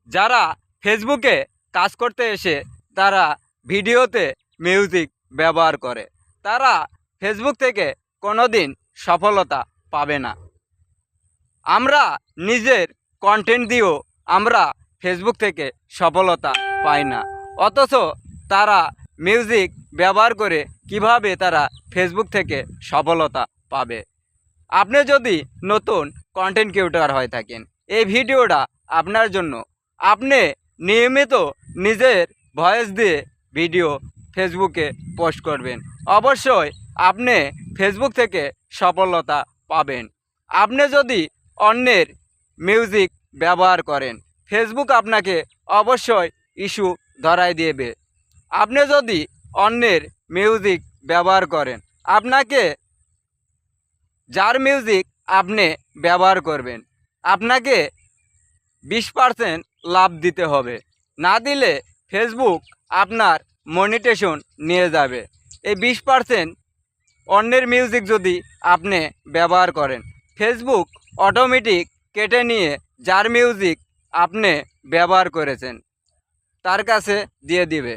যারা ফেসবুকে কাজ করতে এসে তারা ভিডিওতে মিউজিক ব্যবহার করে, তারা ফেসবুক থেকে কোনো দিন সফলতা পাবে না। আমরা নিজের কন্টেন্ট দিয়েও আমরা ফেসবুক থেকে সফলতা পাই না, অথচ তারা মিউজিক ব্যবহার করে কিভাবে তারা ফেসবুক থেকে সফলতা পাবে। আপনি যদি নতুন কন্টেন্ট ক্রিয়েটর হয়ে থাকেন, এই ভিডিওটা আপনার জন্য। আপনি নিয়মিত নিজের ভয়েস দিয়ে ভিডিও ফেসবুকে পোস্ট করবেন, অবশ্যই আপনি ফেসবুক থেকে সফলতা পাবেন। আপনি যদি অন্যের মিউজিক ব্যবহার করেন, ফেসবুক আপনাকে অবশ্যই ইস্যু ধরায় দেবে। আপনি যদি অন্যের মিউজিক ব্যবহার করেন, আপনাকে যার মিউজিক আপনি ব্যবহার করবেন, আপনাকে 20% লাভ দিতে হবে, না দিলে ফেসবুক আপনার মনিটেশন নিয়ে যাবে। এই 20% অন্যের মিউজিক যদি আপনি ব্যবহার করেন, ফেসবুক অটোমেটিক কেটে নিয়ে যার মিউজিক আপনি ব্যবহার করেছেন তার কাছে দিয়ে দিবে।